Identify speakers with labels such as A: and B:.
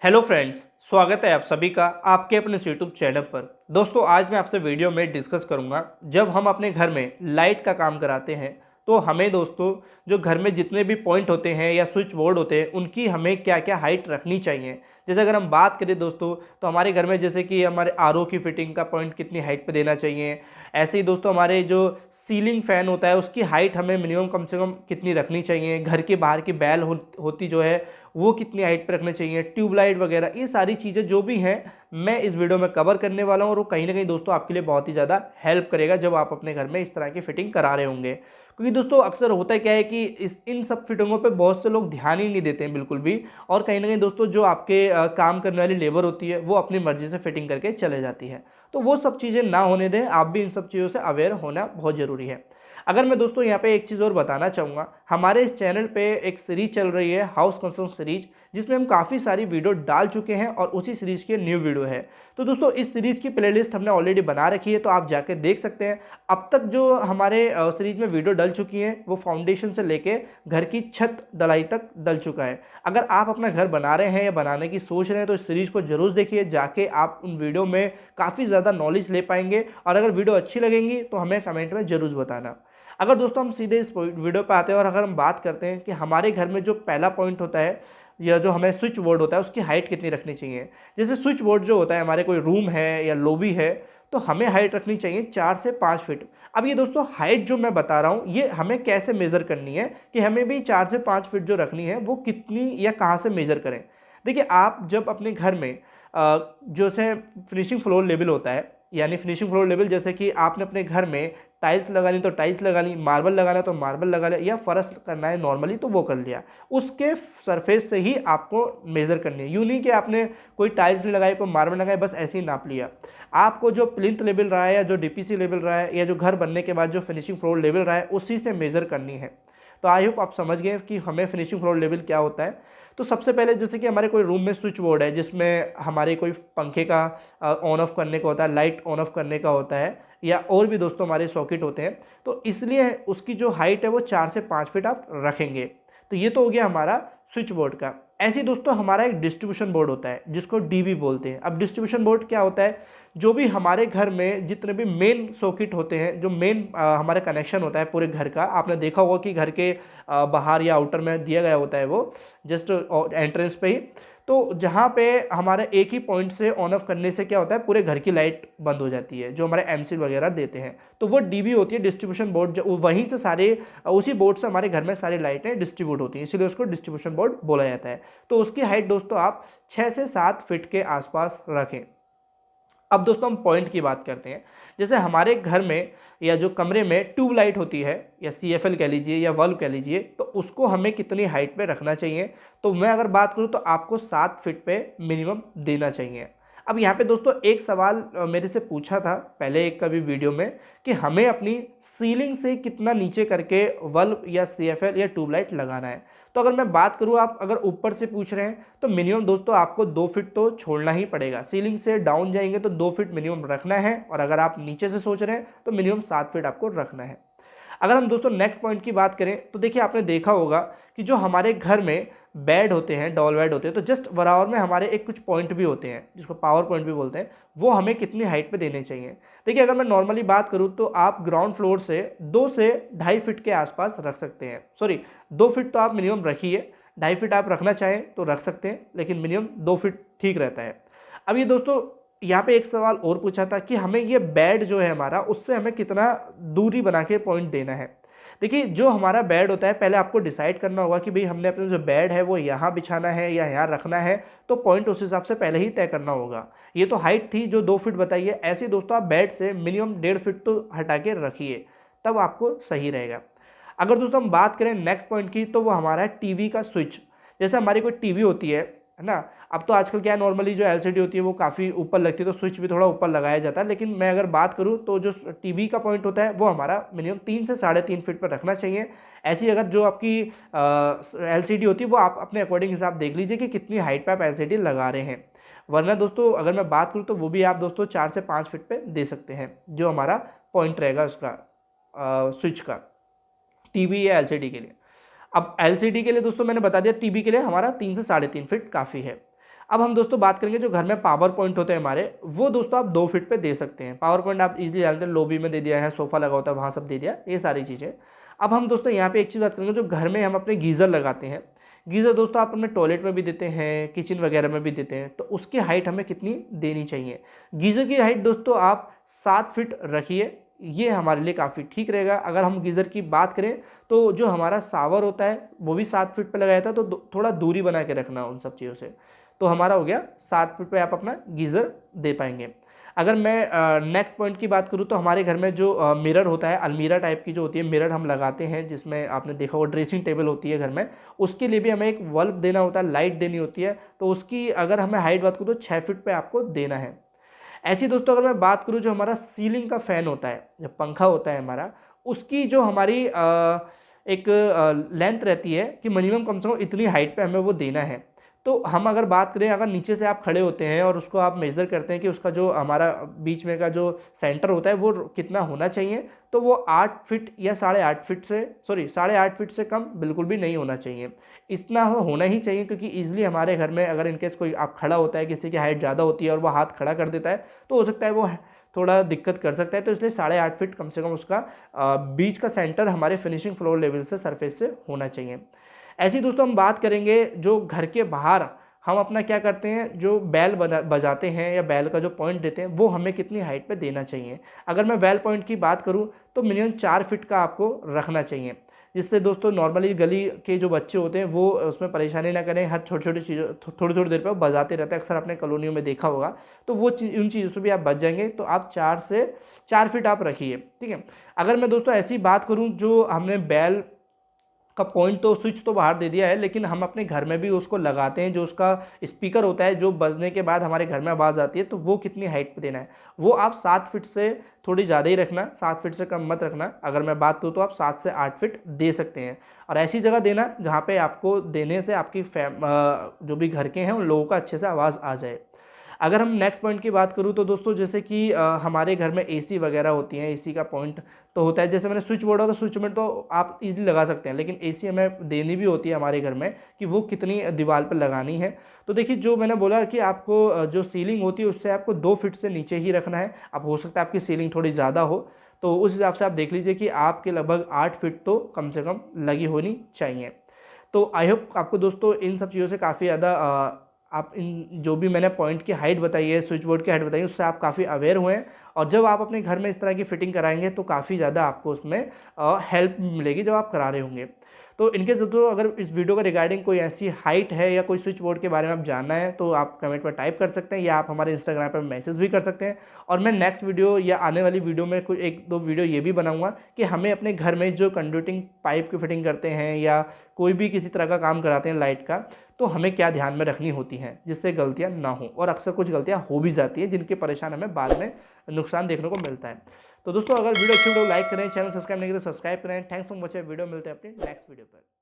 A: Hello friends, स्वागत है आप सभी का आपके अपने इस यूट्यूब चैनल पर। दोस्तों, आज मैं आपसे वीडियो में डिस्कस करूंगा, जब हम अपने घर में लाइट का काम कराते हैं तो हमें दोस्तों जो घर में जितने भी पॉइंट होते हैं या स्विच बोर्ड होते हैं उनकी हमें क्या क्या हाइट रखनी चाहिए। जैसे अगर हम बात करें दोस्तों, तो हमारे घर में जैसे कि हमारे आरओ की फिटिंग का पॉइंट कितनी हाइट पे देना चाहिए। ऐसे ही दोस्तों हमारे जो सीलिंग फ़ैन होता है उसकी हाइट हमें मिनिमम कम से कम कितनी रखनी चाहिए। घर के बाहर की बैल होती जो है वो कितनी हाइट पे रखने चाहिए। ट्यूबलाइट वगैरह ये सारी चीज़ें जो भी हैं मैं इस वीडियो में कवर करने वाला हूँ और वो कहीं ना कहीं दोस्तों आपके लिए बहुत ही ज़्यादा हेल्प करेगा जब आप अपने घर में इस तरह की फिटिंग करा रहे होंगे। क्योंकि दोस्तों अक्सर होता क्या है कि इन सब फिटिंगों पे बहुत से लोग ध्यान ही नहीं देते हैं बिल्कुल भी। और कहीं ना कहीं दोस्तों जो आपके काम करने वाली लेबर होती है वो अपनी मर्जी से फिटिंग करके चले जाती है। तो वो सब चीज़ें ना होने दें, आप भी इन सब चीज़ों से अवेयर होना बहुत ज़रूरी है। अगर मैं दोस्तों यहाँ पे एक चीज़ और बताना चाहूँगा, हमारे इस चैनल पे एक सीरीज चल रही है हाउस कंस्ट्रक्शन सीरीज, जिसमें हम काफ़ी सारी वीडियो डाल चुके हैं और उसी सीरीज की न्यू वीडियो है। तो दोस्तों इस सीरीज की प्लेलिस्ट हमने ऑलरेडी बना रखी है, तो आप जाके देख सकते हैं। अब तक जो हमारे सीरीज में वीडियो डल चुकी हैं वो फाउंडेशन से लेके घर की छत डलाई तक डल चुका है। अगर आप अपना घर बना रहे हैं या बनाने की सोच रहे हैं तो इस सीरीज को जरूर देखिए, जाके आप उन वीडियो में काफ़ी ज़्यादा नॉलेज ले पाएंगे। और अगर वीडियो अच्छी लगेंगी तो हमें कमेंट में जरूर बताना। अगर दोस्तों हम सीधे इस वीडियो पे आते हैं और अगर हम बात करते हैं कि हमारे घर में जो पहला पॉइंट होता है या जो हमें स्विच बोर्ड होता है उसकी हाइट कितनी रखनी चाहिए। जैसे स्विच बोर्ड जो होता है, हमारे कोई रूम है या लॉबी है, तो हमें हाइट रखनी चाहिए 4 से 5 फीट। अब ये दोस्तों हाइट जो मैं बता रहा हूँ ये हमें कैसे मेज़र करनी है कि हमें भी 4 से 5 फीट जो रखनी है वो कितनी या कहाँ से मेज़र करें। देखिए, आप जब अपने घर में जो से फिनिशिंग फ्लोर लेवल होता है, यानी फिनिशिंग फ्लोर लेवल, जैसे कि आपने अपने घर में टाइल्स लगानी तो टाइल्स लगा ली, मार्बल लगाना तो मार्बल लगा लिया, या फर्श करना है नॉर्मली तो वो कर लिया, उसके सरफेस से ही आपको मेज़र करनी है। यूँ नहीं कि आपने कोई टाइल्स नहीं लगाई कोई मार्बल लगाई बस ऐसे ही नाप लिया। आपको जो प्लिंथ लेवल रहा है या जो डीपीसी लेवल रहा है या जो घर बनने के बाद जो फिनिशिंग फ्लोर लेवल रहा है उसी से मेज़र करनी है। तो आई होप आप समझ गए कि हमें फिनिशिंग फ्लोर लेवल क्या होता है। तो सबसे पहले जैसे कि हमारे कोई रूम में स्विच बोर्ड है जिसमें हमारे कोई पंखे का ऑन ऑफ करने का होता है, लाइट ऑन ऑफ करने का होता है, या और भी दोस्तों हमारे सॉकेट होते हैं, तो इसलिए उसकी जो हाइट है वो 4 से 5 फीट आप रखेंगे। तो ये तो हो गया हमारा स्विच बोर्ड का। ऐसे ही दोस्तों हमारा एक डिस्ट्रीब्यूशन बोर्ड होता है जिसको डीबी बोलते हैं। अब डिस्ट्रीब्यूशन बोर्ड क्या होता है, जो भी हमारे घर में जितने भी मेन सॉकेट होते हैं, जो मेन हमारे कनेक्शन होता है पूरे घर का, आपने देखा होगा कि घर के बाहर या आउटर में दिया गया होता है वो जस्ट एंट्रेंस पे ही। तो जहाँ पे हमारे एक ही पॉइंट से ऑन ऑफ करने से क्या होता है पूरे घर की लाइट बंद हो जाती है, जो हमारे एमसील वगैरह देते हैं, तो वो डीबी होती है डिस्ट्रीब्यूशन बोर्ड। वहीं से सारे उसी बोर्ड से हमारे घर में सारी लाइटें डिस्ट्रीब्यूट होती हैं, इसलिए उसको डिस्ट्रीब्यूशन बोर्ड बोला जाता है। तो उसकी हाइट दोस्तों आप 6 से 7 फीट के आसपास रखें। अब दोस्तों हम पॉइंट की बात करते हैं। जैसे हमारे घर में या जो कमरे में ट्यूबलाइट होती है या सीएफएल कह लीजिए या बल्ब कह लीजिए, तो उसको हमें कितनी हाइट पे रखना चाहिए। तो मैं अगर बात करूं तो आपको 7 फीट पे मिनिमम देना चाहिए। अब यहाँ पे दोस्तों एक सवाल मेरे से पूछा था पहले एक कभी वीडियो में कि हमें अपनी सीलिंग से कितना नीचे करके बल्ब या सीएफएल या ट्यूबलाइट लगाना है। तो अगर मैं बात करूँ, आप अगर ऊपर से पूछ रहे हैं तो मिनिमम दोस्तों आपको 2 फीट तो छोड़ना ही पड़ेगा। सीलिंग से डाउन जाएंगे तो 2 फीट मिनिमम रखना है, और अगर आप नीचे से सोच रहे हैं तो मिनिमम 7 फीट आपको रखना है। अगर हम दोस्तों नेक्स्ट पॉइंट की बात करें तो देखिए, आपने देखा होगा कि जो हमारे घर में बेड होते हैं, डबल बेड होते हैं, तो जस्ट बराबर में हमारे एक कुछ पॉइंट भी होते हैं जिसको पावर पॉइंट भी बोलते हैं, वो हमें कितनी हाइट पे देने चाहिए। देखिए, अगर मैं नॉर्मली बात करूं तो आप ग्राउंड फ्लोर से 2 से 2.5 फीट के आसपास रख सकते हैं। सॉरी, 2 फीट तो आप मिनिमम रखिए, 2.5 फीट आप रखना चाहें तो रख सकते हैं, लेकिन मिनिमम 2 फीट ठीक रहता है। अब ये दोस्तों यहाँ पे एक सवाल और पूछा था कि हमें ये बेड जो है हमारा, उससे हमें कितना दूरी बना के पॉइंट देना है। देखिए, जो हमारा बेड होता है पहले आपको डिसाइड करना होगा कि भाई हमने अपना जो बेड है वो यहाँ बिछाना है या यहाँ रखना है, तो पॉइंट उस हिसाब से पहले ही तय करना होगा। ये तो हाइट थी जो 2 फीट बताइए, ऐसे ही दोस्तों आप बेड से मिनिमम 1.5 फीट तो हटा के रखिए, तब आपको सही रहेगा। अगर दोस्तों हम बात करें नेक्स्ट पॉइंट की, तो वो हमारा है टीवी का स्विच। जैसे हमारी कोई टीवी होती है ना, अब तो आजकल क्या है, नॉर्मली जो एलसीडी होती है वो काफ़ी ऊपर लगती है तो स्विच भी थोड़ा ऊपर लगाया जाता है, लेकिन मैं अगर बात करूँ तो जो टीवी का पॉइंट होता है वो हमारा मिनिमम 3 से 3.5 फीट पर रखना चाहिए। ऐसी अगर जो आपकी एलसीडी होती है वो आप अपने अकॉर्डिंग हिसाब देख लीजिए कि कितनी हाइट पर आप एलसीडी लगा रहे हैं। वरना दोस्तों अगर मैं बात करूँ तो वो भी आप दोस्तों 4 से 5 फीट पे दे सकते हैं, जो हमारा पॉइंट रहेगा उसका स्विच का, टीवी या एलसीडी के लिए। अब एलसीडी के लिए दोस्तों मैंने बता दिया, टीवी के लिए हमारा 3 से 3.5 फीट काफ़ी है। अब हम दोस्तों बात करेंगे जो घर में पावर पॉइंट होते हैं हमारे, वो दोस्तों आप 2 फीट पे दे सकते हैं। पावर पॉइंट आप इजीली जानते हैं, लॉबी में दे दिया है, सोफा लगा होता है वहाँ सब दे दिया, ये सारी चीज़ें। अब हम दोस्तों यहाँ पे एक चीज़ बात करेंगे, जो घर में हम अपने गीज़र लगाते हैं, गीज़र दोस्तों आप अपने टॉयलेट में भी देते हैं, किचन वगैरह में भी देते हैं, तो उसकी हाइट हमें कितनी देनी चाहिए। गीज़र की हाइट दोस्तों आप 7 फीट रखिए, ये हमारे लिए काफ़ी ठीक रहेगा। अगर हम गीज़र की बात करें तो जो हमारा शावर होता है वो भी 7 फीट पे लगाया था, तो थोड़ा दूरी बना के रखना उन सब चीज़ों से, तो हमारा हो गया 7 फीट पे आप अपना गीज़र दे पाएंगे। अगर मैं नेक्स्ट पॉइंट की बात करूँ तो हमारे घर में जो मिरर होता है, अलमीरा टाइप की जो होती है मिरर हम लगाते हैं, जिसमें आपने देखा होगा ड्रेसिंग टेबल होती है घर में, उसके लिए भी हमें एक बल्ब देना होता है, लाइट देनी होती है, तो उसकी अगर हमें हाइट बात करूँ तो 6 फीट पे आपको देना है। ऐसी दोस्तों अगर मैं बात करूँ जो हमारा सीलिंग का फ़ैन होता है, जो पंखा होता है हमारा, उसकी जो हमारी एक लेंथ रहती है कि मिनिमम कम से कम इतनी हाइट पे हमें वो देना है। तो हम अगर बात करें, अगर नीचे से आप खड़े होते हैं और उसको आप मेज़र करते हैं कि उसका जो हमारा बीच में का जो सेंटर होता है वो कितना होना चाहिए, तो वो 8 फीट या 8.5 फीट से 8.5 फीट से कम बिल्कुल भी नहीं होना चाहिए। इतना होना ही चाहिए, क्योंकि ईज़िली हमारे घर में अगर इनकेस कोई आप खड़ा होता है, किसी की हाइट ज़्यादा होती है और वो हाथ खड़ा कर देता है, तो हो सकता है वो थोड़ा दिक्कत कर सकता है। तो इसलिए 8.5 फीट कम से कम उसका बीच का सेंटर हमारे फिनिशिंग फ्लोर लेवल से, सरफेस से होना चाहिए। ऐसी दोस्तों हम बात करेंगे जो घर के बाहर हम अपना क्या करते हैं, जो बैल बजाते हैं या बैल का जो पॉइंट देते हैं, वो हमें कितनी हाइट पे देना चाहिए। अगर मैं बैल पॉइंट की बात करूं तो मिनिमम 4 फीट का आपको रखना चाहिए, जिससे दोस्तों नॉर्मली गली के जो बच्चे होते हैं वो उसमें परेशानी ना करें, हर छोटी छोटी चीज़ों थोड़ी थोड़ी देर पर बजाते रहते हैं, अक्सर अपने कॉलोनियों में देखा होगा, तो वो उन चीज़ों से भी आप बच जाएंगे। तो आप 4 फीट आप रखिए, ठीक है। अगर मैं दोस्तों ऐसी बात करूँ, जो हमने बैल का पॉइंट तो स्विच तो बाहर दे दिया है, लेकिन हम अपने घर में भी उसको लगाते हैं, जो उसका स्पीकर होता है जो बजने के बाद हमारे घर में आवाज़ आती है, तो वो कितनी हाइट पे देना है, वो आप 7 फीट से थोड़ी ज़्यादा ही रखना, 7 फीट से कम मत रखना। अगर मैं बात करूँ तो आप 7 से 8 फीट दे सकते हैं, और ऐसी जगह देना जहाँ पे आपको देने से आपकी जो भी घर के हैं उन लोगों का अच्छे से आवाज़ आ जाए। अगर हम नेक्स्ट पॉइंट की बात करूँ तो दोस्तों जैसे कि हमारे घर में एसी वगैरह होती हैं, एसी का पॉइंट तो होता है, जैसे मैंने स्विच बोर्ड होता है, स्विच में तो आप इजीली लगा सकते हैं, लेकिन एसी हमें देनी भी होती है हमारे घर में कि वो कितनी दीवार पर लगानी है। तो देखिए, जो मैंने बोला कि आपको जो सीलिंग होती है उससे आपको 2 फीट से नीचे ही रखना है। अब हो सकता है आपकी सीलिंग थोड़ी ज़्यादा हो, तो उस हिसाब से आप देख लीजिए कि आपके लगभग 8 फीट तो कम से कम लगी होनी चाहिए। तो आई होप आपको दोस्तों इन सब चीज़ों से काफ़ी ज़्यादा आप इन जो भी मैंने पॉइंट की हाइट बताई है, स्विच बोर्ड की हाइट बताई है, उससे आप काफ़ी अवेयर हुए हैं। और जब आप अपने घर में इस तरह की फिटिंग कराएंगे तो काफ़ी ज़्यादा आपको उसमें हेल्प मिलेगी जब आप करा रहे होंगे। तो इनके दोस्तों अगर इस वीडियो का रिगार्डिंग कोई ऐसी हाइट है या कोई स्विच बोर्ड के बारे में आप जानना है तो आप कमेंट में टाइप कर सकते हैं, या आप हमारे इंस्टाग्राम पर मैसेज भी कर सकते हैं। और मैं नेक्स्ट वीडियो या आने वाली वीडियो में कोई 1-2 वीडियो ये भी बनाऊंगा कि हमें अपने घर में जो कंडक्टिंग पाइप की फिटिंग करते हैं या कोई भी किसी तरह का काम कराते हैं लाइट का, तो हमें क्या ध्यान में रखनी होती हैं जिससे गलतियां ना हो। और अक्सर कुछ गलतियां हो भी जाती हैं जिनके परेशान हमें बाद में नुकसान देखने को मिलता है। तो दोस्तों अगर वीडियो अच्छी हो तो लाइक करें, चैनल सब्सक्राइब नहीं करें तो सब्सक्राइब करें। थैंक्स फॉर वॉचिंग, वीडियो मिलते हैं अपनी नेक्स्ट वीडियो पर।